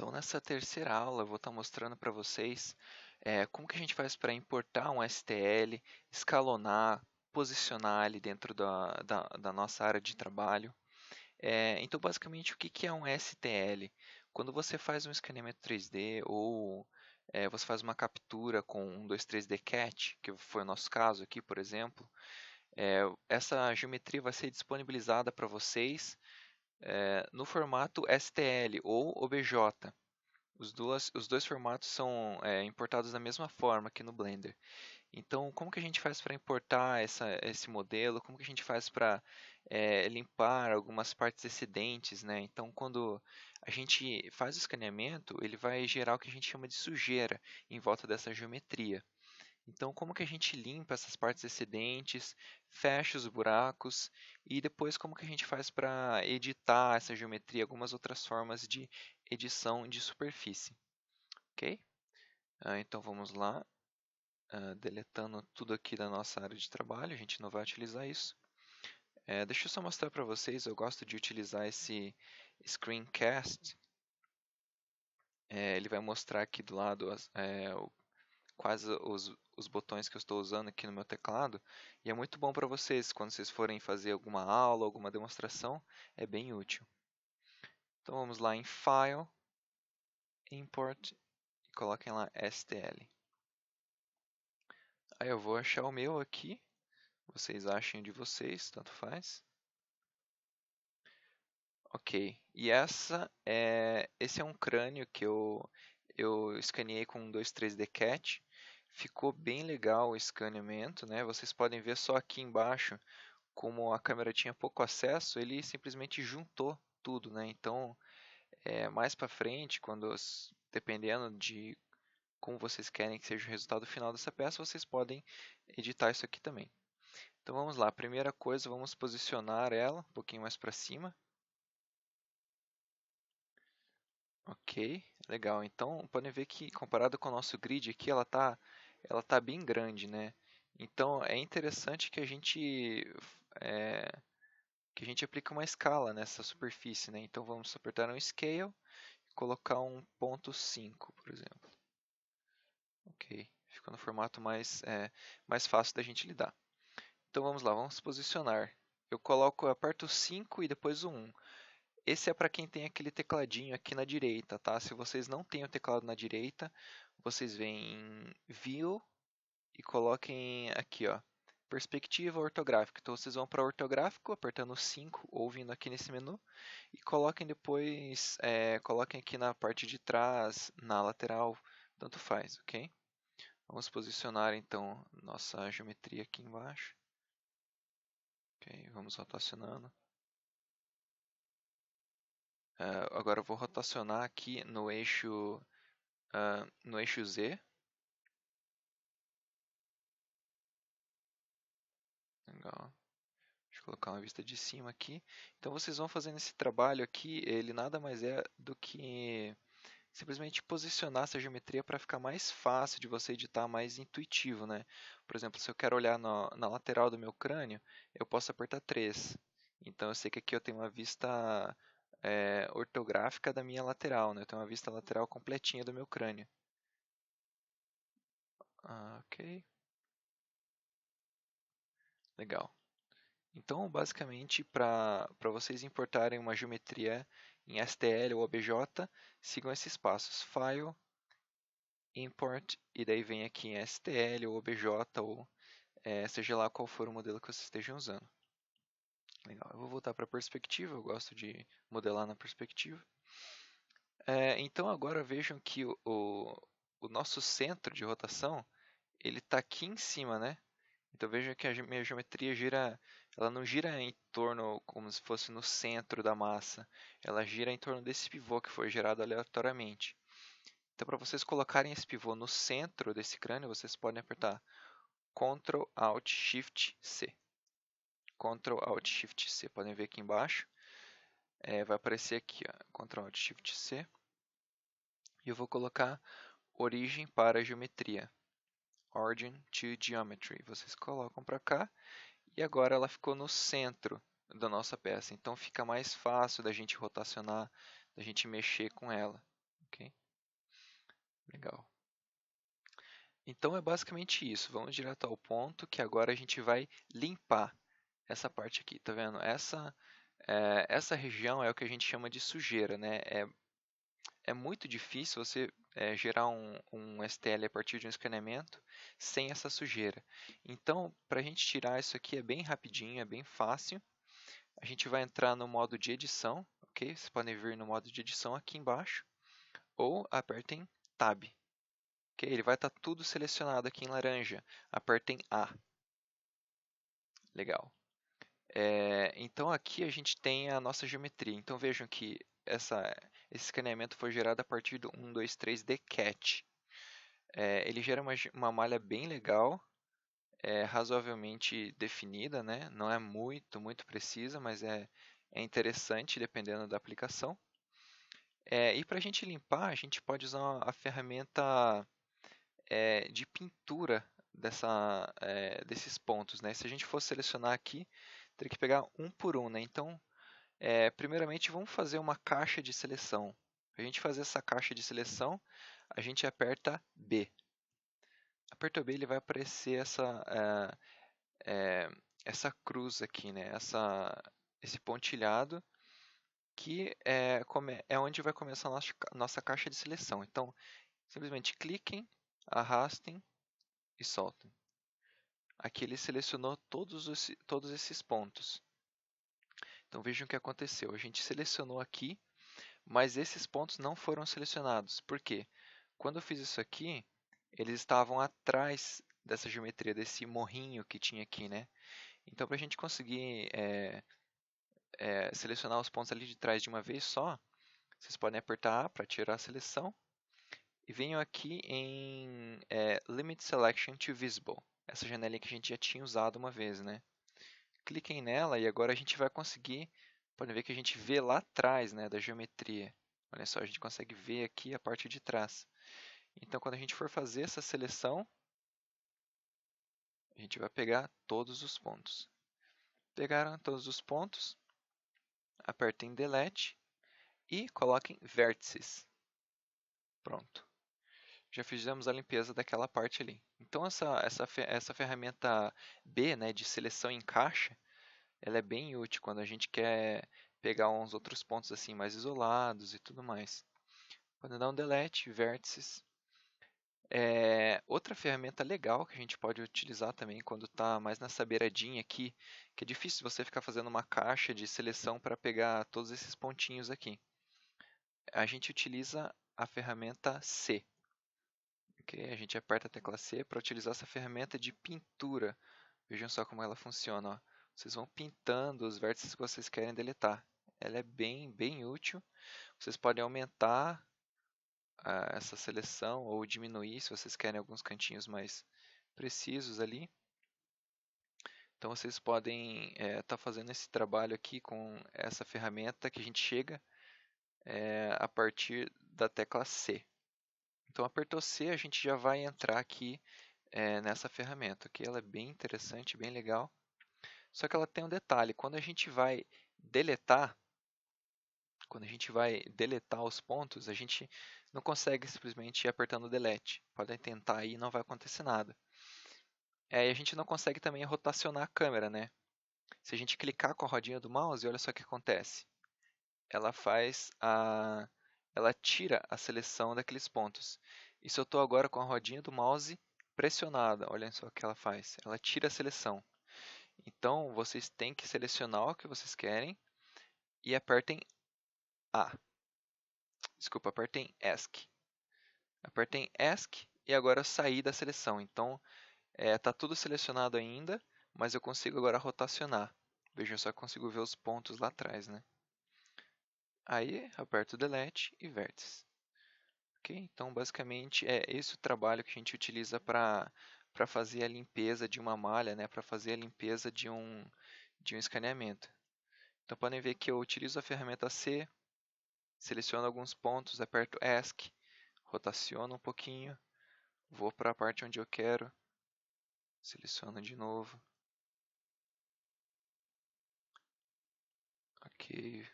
Então, nessa terceira aula, eu vou estar mostrando para vocês como que a gente faz para importar um STL, escalonar, posicionar ele dentro da nossa área de trabalho. Então, basicamente, o que que é um STL? Quando você faz um escaneamento 3D ou você faz uma captura com um 2,3D CAT, que foi o nosso caso aqui, por exemplo, essa geometria vai ser disponibilizada para vocês no formato STL ou OBJ. Os dois formatos são importados da mesma forma aqui no Blender. Então, como que a gente faz para importar esse modelo? Como que a gente faz para limpar algumas partes excedentes, né? Então, quando a gente faz o escaneamento, ele vai gerar o que a gente chama de sujeira em volta dessa geometria. Então, como que a gente limpa essas partes excedentes, fecha os buracos e depois como que a gente faz para editar essa geometria, algumas outras formas de edição de superfície, ok? Então vamos lá, deletando tudo aqui da nossa área de trabalho, a gente não vai utilizar isso. Deixa eu só mostrar para vocês, eu gosto de utilizar esse screencast. Ele vai mostrar aqui do lado quais os botões que eu estou usando aqui no meu teclado, e é muito bom para vocês, quando vocês forem fazer alguma aula, alguma demonstração, é bem útil. Então vamos lá em File, Import, e coloquem lá STL. Aí eu vou achar o meu aqui, vocês achem de vocês, tanto faz. Ok, e esse é um crânio que eu escaneei com um 2,3D CAT. Ficou bem legal o escaneamento, né? Vocês podem ver só aqui embaixo, como a câmera tinha pouco acesso, ele simplesmente juntou tudo, né? Então, mais para frente, dependendo de como vocês querem que seja o resultado final dessa peça, vocês podem editar isso aqui também. Então vamos lá, primeira coisa, vamos posicionar ela um pouquinho mais para cima. Ok, legal. Então, podem ver que comparado com o nosso grid aqui, ela tá bem grande, né? Então, é interessante é, que a gente aplique uma escala nessa superfície, né? Então, vamos apertar um Scale e colocar um 0,5, por exemplo. Ok, fica no formato mais fácil da gente lidar. Então, vamos lá, vamos posicionar. Eu aperto o 5 e depois o 1. Esse é para quem tem aquele tecladinho aqui na direita, tá? Se vocês não têm o teclado na direita, vocês vêm em View e coloquem aqui, ó, Perspectiva ortográfica. Então vocês vão para ortográfico, apertando 5 ou vindo aqui nesse menu e coloquem depois, coloquem aqui na parte de trás, na lateral, tanto faz, ok? Vamos posicionar então nossa geometria aqui embaixo. Ok, vamos rotacionando. Agora eu vou rotacionar aqui no eixo Z. Legal. Deixa eu colocar uma vista de cima aqui. Então vocês vão fazendo esse trabalho aqui, ele nada mais é do que simplesmente posicionar essa geometria para ficar mais fácil de você editar, mais intuitivo, né? Por exemplo, se eu quero olhar na lateral do meu crânio, eu posso apertar 3. Então eu sei que aqui eu tenho uma vista ortográfica da minha lateral, né? Eu tenho uma vista lateral completinha do meu crânio. Ok, legal. Então, basicamente, para vocês importarem uma geometria em STL ou OBJ, sigam esses passos: File, Import, e daí vem aqui em STL ou OBJ, ou seja lá qual for o modelo que vocês estejam usando. Legal, eu vou voltar para a perspectiva, eu gosto de modelar na perspectiva. Então, agora vejam que o nosso centro de rotação, ele está aqui em cima, né? Então veja que a minha geometria ela não gira em torno como se fosse no centro da massa, ela gira em torno desse pivô que foi gerado aleatoriamente. Então para vocês colocarem esse pivô no centro desse crânio, vocês podem apertar Ctrl Alt Shift C. Ctrl Alt Shift C, podem ver aqui embaixo, vai aparecer aqui, ó, Ctrl Alt Shift C, e eu vou colocar origem para a geometria, Origin to Geometry. Vocês colocam para cá. E agora ela ficou no centro da nossa peça, então fica mais fácil da gente rotacionar, da gente mexer com ela, ok? Legal. Então é basicamente isso. Vamos direto ao ponto que agora a gente vai limpar essa parte aqui, tá vendo? Essa região é o que a gente chama de sujeira, né? É muito difícil você gerar um STL a partir de um escaneamento sem essa sujeira. Então, para a gente tirar isso aqui é bem rapidinho, é bem fácil. A gente vai entrar no modo de edição, ok? Vocês podem vir no modo de edição aqui embaixo, ou apertem Tab. Ok? Ele vai estar tudo selecionado aqui em laranja. Apertem A. Legal. Então aqui a gente tem a nossa geometria. Então vejam que esse escaneamento foi gerado a partir do 1, 2, 3 de cat. Ele gera uma malha bem legal, razoavelmente definida, né? Não é muito precisa, mas é interessante dependendo da aplicação. E para a gente limpar, a gente pode usar a ferramenta de pintura desses pontos, né? Se a gente for selecionar aqui, teria que pegar um por um, né? Então, primeiramente, vamos fazer uma caixa de seleção. Para a gente fazer essa caixa de seleção, a gente aperta B. Aperta B, ele vai aparecer essa cruz aqui, né? Esse pontilhado, que é onde vai começar a nossa caixa de seleção. Então, simplesmente cliquem, arrastem e soltem. Aqui ele selecionou todos esses pontos. Então vejam o que aconteceu. A gente selecionou aqui, mas esses pontos não foram selecionados. Por quê? Quando eu fiz isso aqui, eles estavam atrás dessa geometria, desse morrinho que tinha aqui, né? Então, para a gente conseguir selecionar os pontos ali de trás de uma vez só, vocês podem apertar A para tirar a seleção e venham aqui em Limit Selection to Visible, essa janelinha que a gente já tinha usado uma vez, né? Cliquem nela e agora a gente vai conseguir, podem ver que a gente vê lá atrás, né, da geometria. Olha só, a gente consegue ver aqui a parte de trás. Então, quando a gente for fazer essa seleção, a gente vai pegar todos os pontos. Pegaram todos os pontos, apertem Delete e coloquem vértices. Pronto. Já fizemos a limpeza daquela parte ali. Então essa ferramenta B, né, de seleção em caixa, ela é bem útil quando a gente quer pegar uns outros pontos assim mais isolados e tudo mais. Quando dá um delete, vértices. Outra ferramenta legal que a gente pode utilizar também quando está mais nessa beiradinha aqui, que é difícil você ficar fazendo uma caixa de seleção para pegar todos esses pontinhos aqui. A gente utiliza a ferramenta C. Okay? A gente aperta a tecla C para utilizar essa ferramenta de pintura. Vejam só como ela funciona. Ó. Vocês vão pintando os vértices que vocês querem deletar. Ela é bem útil. Vocês podem aumentar essa seleção ou diminuir se vocês querem alguns cantinhos mais precisos ali. Então vocês podem estar fazendo esse trabalho aqui com essa ferramenta que a gente chega a partir da tecla C. Então apertou C, a gente já vai entrar aqui nessa ferramenta, que ela é bem interessante, bem legal. Só que ela tem um detalhe, quando a gente vai deletar os pontos, a gente não consegue simplesmente ir apertando delete. Podem tentar aí e não vai acontecer nada. E a gente não consegue também rotacionar a câmera, né? Se a gente clicar com a rodinha do mouse, olha só o que acontece. Ela tira a seleção daqueles pontos. E se eu estou agora com a rodinha do mouse pressionada, olha só o que ela faz. Ela tira a seleção. Então, vocês têm que selecionar o que vocês querem e apertem A. Desculpa, apertem ESC. Apertem ESC e agora eu saí da seleção. Então, está tudo selecionado ainda, mas eu consigo agora rotacionar. Vejam só que consigo ver os pontos lá atrás, né? Aí, aperto Delete e vértice. Ok? Então, basicamente, é esse o trabalho que a gente utiliza para fazer a limpeza de uma malha, né? Para fazer a limpeza de um escaneamento. Então, podem ver que eu utilizo a ferramenta C, seleciono alguns pontos, aperto ESC, rotaciono um pouquinho, vou para a parte onde eu quero, seleciono de novo. Ok.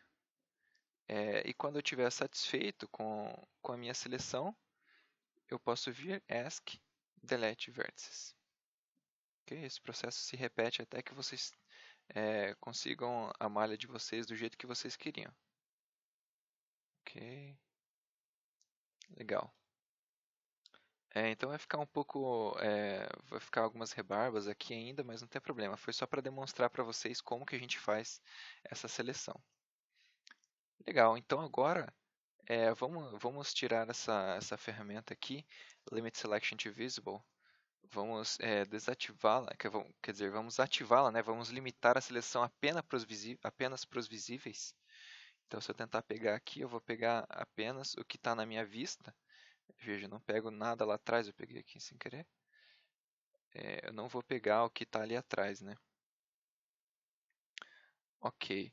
E quando eu estiver satisfeito com a minha seleção, eu posso vir Ask Delete Vertices. Okay? Esse processo se repete até que vocês consigam a malha de vocês do jeito que vocês queriam. Ok, legal. Então vai ficar um pouco, vai ficar algumas rebarbas aqui ainda, mas não tem problema. Foi só para demonstrar para vocês como que a gente faz essa seleção. Legal, então agora vamos tirar essa ferramenta aqui, Limit Selection to Visible. Vamos desativá-la, quer dizer, vamos ativá-la, né? Vamos limitar a seleção apenas para os visíveis. Então, se eu tentar pegar aqui, eu vou pegar apenas o que está na minha vista. Veja, eu não pego nada lá atrás, eu peguei aqui sem querer. Eu não vou pegar o que está ali atrás, né? Ok.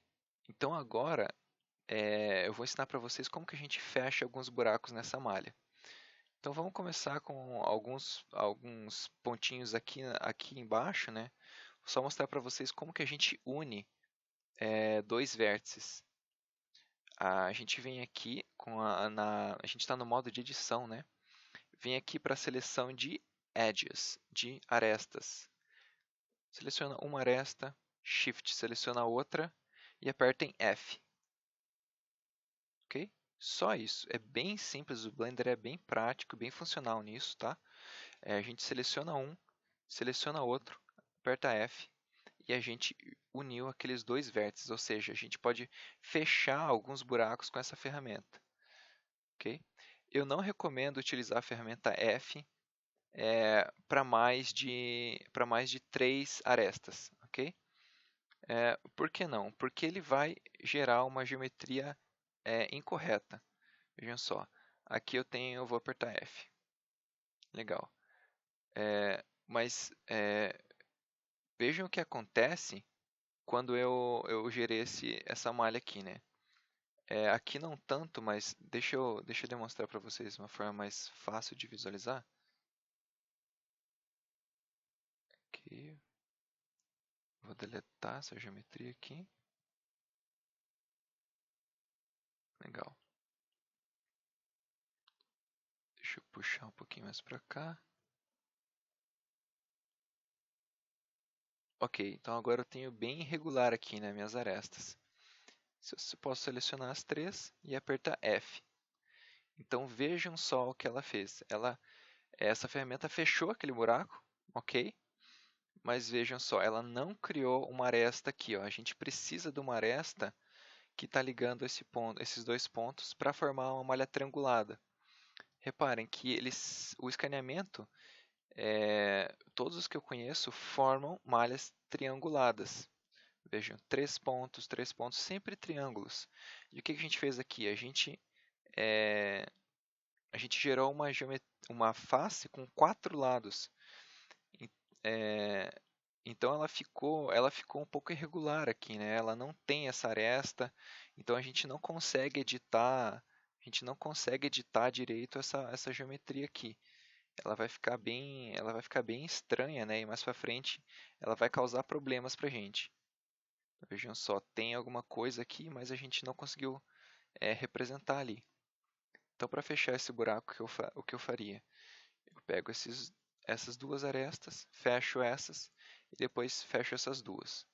Então, agora, eu vou ensinar para vocês como que a gente fecha alguns buracos nessa malha. Então, vamos começar com alguns pontinhos aqui embaixo, né? Vou só mostrar para vocês como que a gente une dois vértices. A gente vem aqui a gente está no modo de edição, né? Vem aqui para a seleção de edges, de arestas. Seleciona uma aresta, Shift seleciona outra e apertem F. Ok? Só isso. É bem simples, o Blender é bem prático, bem funcional nisso, tá? A gente seleciona um, seleciona outro, aperta F e a gente uniu aqueles dois vértices, ou seja, a gente pode fechar alguns buracos com essa ferramenta. Ok? Eu não recomendo utilizar a ferramenta F para mais de 3 arestas. Ok? Por que não? Porque ele vai gerar uma geometria incorreta. Vejam só, aqui eu vou apertar F. Legal. Mas vejam o que acontece quando eu gerei essa malha aqui, né? Aqui não tanto, mas deixa eu demonstrar para vocês uma forma mais fácil de visualizar. Aqui, vou deletar essa geometria aqui. Legal. Deixa eu puxar um pouquinho mais para cá. Ok, então agora eu tenho bem irregular aqui, né, minhas arestas. Eu posso selecionar as três e apertar F. Então vejam só o que ela fez. Essa ferramenta fechou aquele buraco, ok? Mas vejam só, ela não criou uma aresta aqui. Ó. A gente precisa de uma aresta que está ligando esses dois pontos para formar uma malha triangulada. Reparem que o escaneamento, todos os que eu conheço, formam malhas trianguladas. Vejam, 3 pontos, sempre triângulos. E o que a gente fez aqui? A gente gerou uma face com 4 lados. É, então ela ficou um pouco irregular aqui, né? Ela não tem essa aresta, então a gente não consegue editar direito essa geometria aqui. Ela vai ficar bem estranha, né? E mais para frente ela vai causar problemas para a gente. Vejam só, tem alguma coisa aqui, mas a gente não conseguiu representar ali. Então, para fechar esse buraco, o que eu faria? Eu pego essas duas arestas, fecho essas e depois fecho essas duas.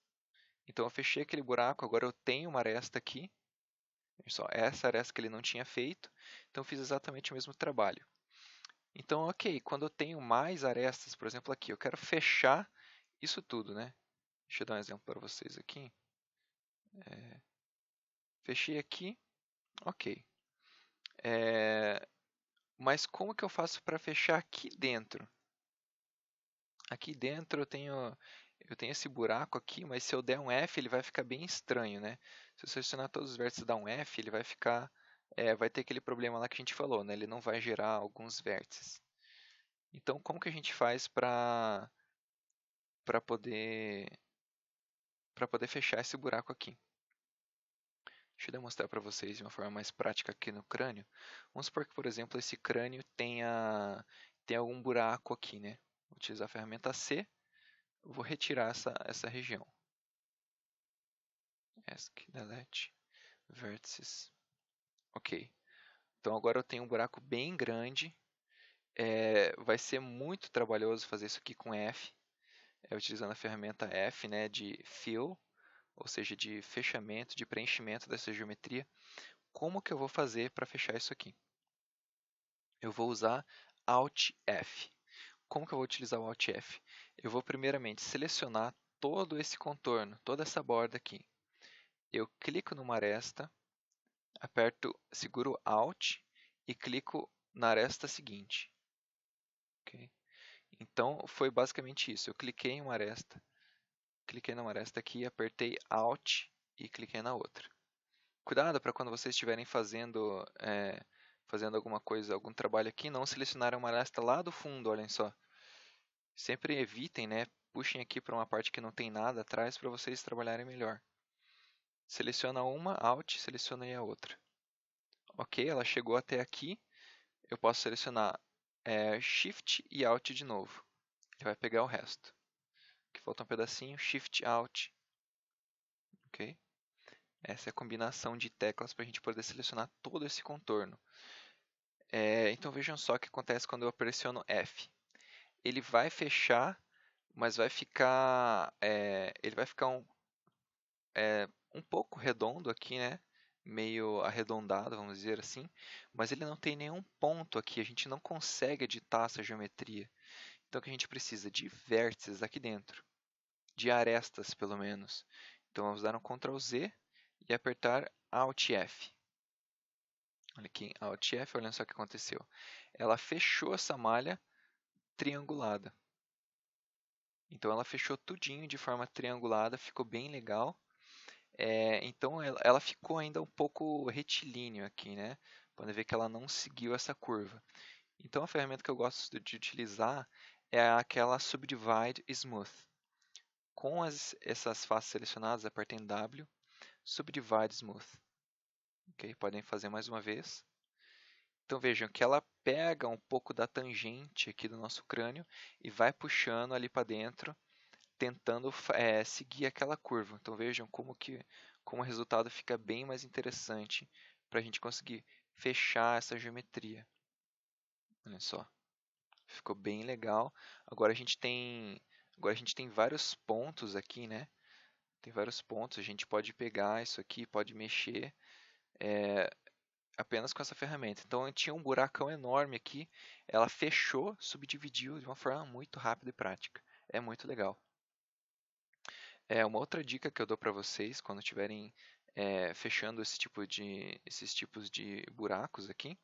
Então, eu fechei aquele buraco, agora eu tenho uma aresta aqui. Só essa aresta que ele não tinha feito, então eu fiz exatamente o mesmo trabalho. Então, ok, quando eu tenho mais arestas, por exemplo aqui, eu quero fechar isso tudo, né? Deixa eu dar um exemplo para vocês aqui. Fechei aqui, ok. Mas como que eu faço para fechar aqui dentro? Aqui dentro eu tenho esse buraco aqui, mas se eu der um F ele vai ficar bem estranho, né? Se eu selecionar todos os vértices e dar um F, ele vai ficar, vai ter aquele problema lá que a gente falou, né? Ele não vai gerar alguns vértices. Então, como que a gente faz para poder fechar esse buraco aqui? Deixa eu demonstrar para vocês de uma forma mais prática aqui no crânio. Vamos supor que, por exemplo, esse crânio tem algum buraco aqui, né? Vou utilizar a ferramenta C, eu vou retirar essa região. Ask, delete, vertices. Ok. Então agora eu tenho um buraco bem grande. Vai ser muito trabalhoso fazer isso aqui com F, utilizando a ferramenta F, né, de Fill, ou seja, de fechamento, de preenchimento dessa geometria. Como que eu vou fazer para fechar isso aqui? Eu vou usar Alt F. Como que eu vou utilizar o Alt F? Eu vou primeiramente selecionar todo esse contorno, toda essa borda aqui. Eu clico numa aresta, aperto, seguro Alt e clico na aresta seguinte. Okay? Então foi basicamente isso. Eu cliquei em uma aresta, cliquei numa aresta aqui, apertei Alt e cliquei na outra. Cuidado para quando vocês estiverem fazendo alguma coisa, algum trabalho aqui, não selecionarem uma aresta lá do fundo, olhem só. Sempre evitem, né? Puxem aqui para uma parte que não tem nada atrás para vocês trabalharem melhor. Seleciona uma, Alt, seleciona aí a outra. Ok, ela chegou até aqui. Eu posso selecionar Shift e Alt de novo. Ele vai pegar o resto. Aqui falta um pedacinho, Shift, Alt. Ok? Essa é a combinação de teclas para a gente poder selecionar todo esse contorno. Então vejam só o que acontece quando eu pressiono F. Ele vai fechar, mas ele vai ficar um pouco redondo aqui, né? Meio arredondado, vamos dizer assim, mas ele não tem nenhum ponto aqui, a gente não consegue editar essa geometria. Então o que a gente precisa de vértices aqui dentro, de arestas pelo menos. Então vamos dar um Ctrl Z e apertar Alt F. Olha aqui, Alt F, olha só o que aconteceu. Ela fechou essa malha triangulada. Então ela fechou tudinho de forma triangulada, ficou bem legal. Então ela ficou ainda um pouco retilíneo aqui, né? Pode ver que ela não seguiu essa curva. Então a ferramenta que eu gosto de utilizar é aquela Subdivide Smooth. Com essas faces selecionadas, apertem W, Subdivide Smooth. Okay? Podem fazer mais uma vez. Então vejam que ela pega um pouco da tangente aqui do nosso crânio e vai puxando ali para dentro, tentando seguir aquela curva. Então vejam como o resultado fica bem mais interessante para a gente conseguir fechar essa geometria. Olha só, ficou bem legal. Agora a gente tem vários pontos aqui, né? Tem vários pontos. A gente pode pegar isso aqui, pode mexer apenas com essa ferramenta. Então tinha um buracão enorme aqui. Ela fechou, subdividiu de uma forma muito rápida e prática. É muito legal. Uma outra dica que eu dou para vocês quando estiverem fechando esses tipos de buracos aqui,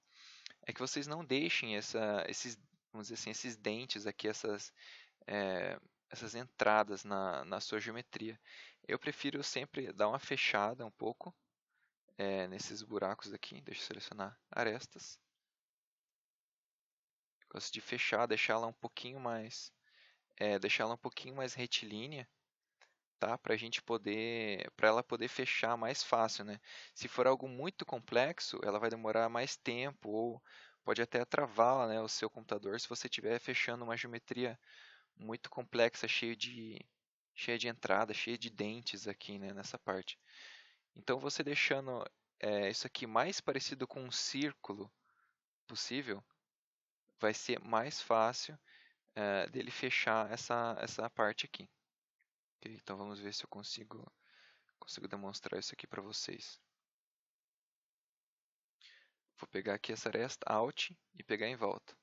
é que vocês não deixem vamos dizer assim, esses dentes aqui, essas entradas na sua geometria. Eu prefiro sempre dar uma fechada um pouco nesses buracos aqui. Deixa eu selecionar arestas. Gosto de fechar, deixá-la um pouquinho mais retilínea, tá? Para ela poder fechar mais fácil, né? Se for algo muito complexo, ela vai demorar mais tempo ou pode até travar, né, o seu computador se você estiver fechando uma geometria muito complexa, cheia de entrada, cheia de dentes aqui, né, nessa parte. Então você deixando isso aqui mais parecido com um círculo possível, vai ser mais fácil dele fechar essa parte aqui. Okay? Então vamos ver se eu consigo demonstrar isso aqui para vocês. Vou pegar aqui essa aresta, Alt, e pegar em volta.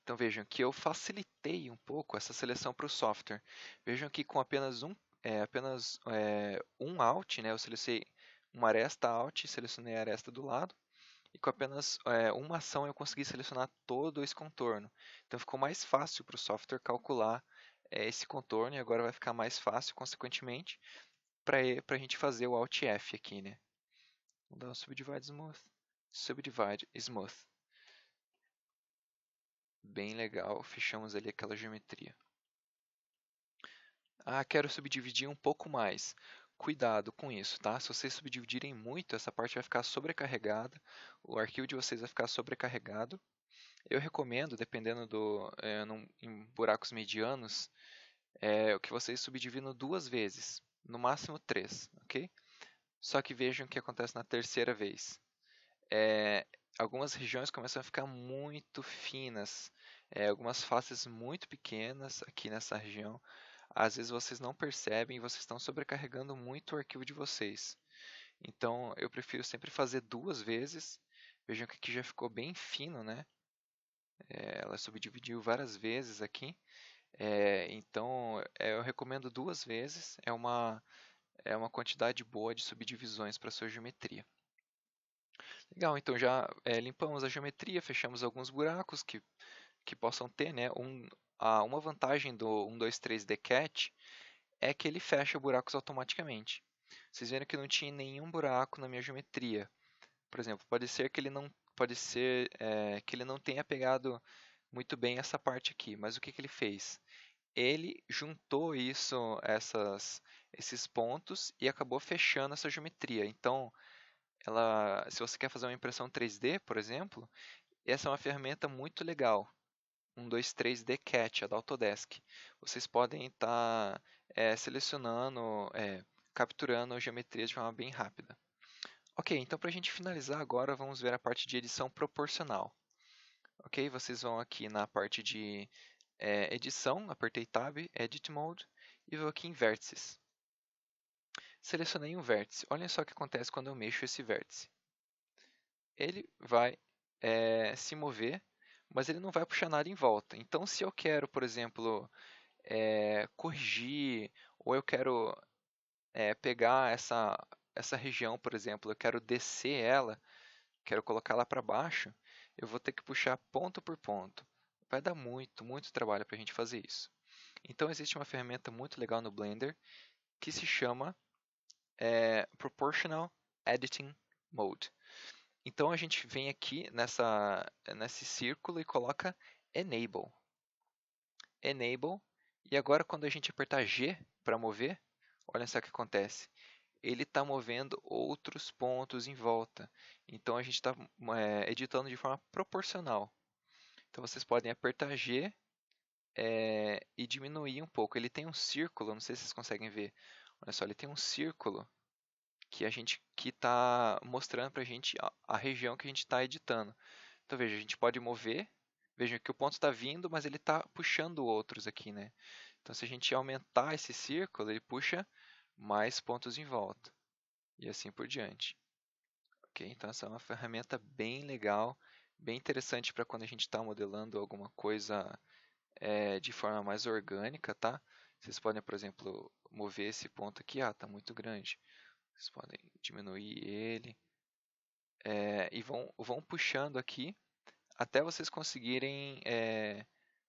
Então vejam que eu facilitei um pouco essa seleção para o software. Vejam que com apenas um Alt, né, eu selecionei uma aresta Alt, selecionei a aresta do lado, e com apenas uma ação eu consegui selecionar todo esse contorno. Então ficou mais fácil para o software calcular esse contorno, e agora vai ficar mais fácil, consequentemente, para a gente fazer o Alt F aqui, né? Vamos dar um Subdivide Smooth. Subdivide Smooth. Bem legal, fechamos ali aquela geometria. Ah, quero subdividir um pouco mais. Cuidado com isso, tá? Se vocês subdividirem muito, essa parte vai ficar sobrecarregada, o arquivo de vocês vai ficar sobrecarregado. Eu recomendo, dependendo em buracos medianos, que vocês subdividam duas vezes, no máximo três, ok? Só que vejam o que acontece na terceira vez. é, algumas regiões começam a ficar muito finas, algumas faces muito pequenas aqui nessa região. Às vezes vocês não percebem e vocês estão sobrecarregando muito o arquivo de vocês. Então eu prefiro sempre fazer 2 vezes. Vejam que aqui já ficou bem fino, né? Ela subdividiu várias vezes aqui. Então eu recomendo 2 vezes. É uma quantidade boa de subdivisões para sua geometria. Legal, então já limpamos a geometria, fechamos alguns buracos que possam ter, né? Uma vantagem do 123D Cat é que ele fecha buracos automaticamente. Vocês viram que não tinha nenhum buraco na minha geometria. Por exemplo, pode ser que ele não tenha pegado muito bem essa parte aqui, mas o que ele fez? Ele juntou esses pontos e acabou fechando essa geometria. Então, se você quer fazer uma impressão 3D, por exemplo, essa é uma ferramenta muito legal. 123D Cat, a da Autodesk. Vocês podem estar selecionando, capturando geometrias de forma bem rápida. Ok, então para a gente finalizar agora, vamos ver a parte de edição proporcional. Ok, vocês vão aqui na parte de edição, apertei Tab, Edit Mode, e vou aqui em Vértices. Selecionei um vértice. Olhem só o que acontece quando eu mexo esse vértice. Ele vai se mover, mas ele não vai puxar nada em volta. Então, se eu quero, por exemplo, corrigir, ou eu quero pegar essa região, por exemplo, eu quero descer ela, quero colocar ela para baixo, eu vou ter que puxar ponto por ponto. Vai dar muito, muito trabalho para a gente fazer isso. Então, existe uma ferramenta muito legal no Blender que se chama Proportional Editing Mode. Então, a gente vem aqui nesse círculo e coloca Enable. Enable. E agora, quando a gente apertar G para mover, olha só o que acontece. Ele está movendo outros pontos em volta. Então, a gente está editando de forma proporcional. Então, vocês podem apertar G e diminuir um pouco. Ele tem um círculo, não sei se vocês conseguem ver. Olha só, ele tem um círculo que está mostrando para a gente a região que a gente está editando. Então, veja, a gente pode mover. Veja que o ponto está vindo, mas ele está puxando outros aqui, né? Então, se a gente aumentar esse círculo, ele puxa mais pontos em volta. E assim por diante. Ok? Então, essa é uma ferramenta bem legal, bem interessante para quando a gente está modelando alguma coisa de forma mais orgânica, tá? Vocês podem, por exemplo, mover esse ponto aqui, está muito grande. Vocês podem diminuir ele e vão puxando aqui até vocês conseguirem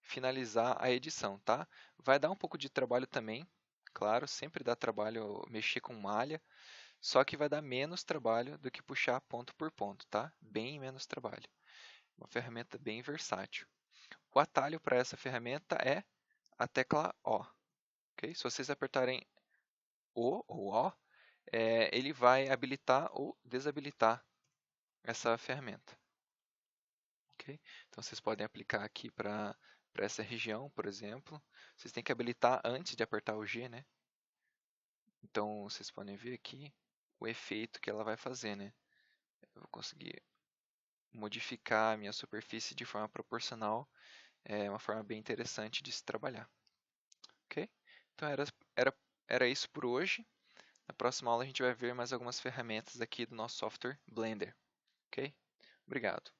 finalizar a edição, tá? Vai dar um pouco de trabalho também, claro, sempre dá trabalho mexer com malha, só que vai dar menos trabalho do que puxar ponto por ponto, tá? Bem menos trabalho. Uma ferramenta bem versátil. O atalho para essa ferramenta é a tecla O. Okay? Se vocês apertarem O ou O, ele vai habilitar ou desabilitar essa ferramenta. Okay? Então vocês podem aplicar aqui para essa região, por exemplo. Vocês têm que habilitar antes de apertar o G, né? Então vocês podem ver aqui o efeito que ela vai fazer, né? Eu vou conseguir modificar a minha superfície de forma proporcional. É uma forma bem interessante de se trabalhar. Ok? Então era isso por hoje. Na próxima aula a gente vai ver mais algumas ferramentas aqui do nosso software Blender. Ok? Obrigado.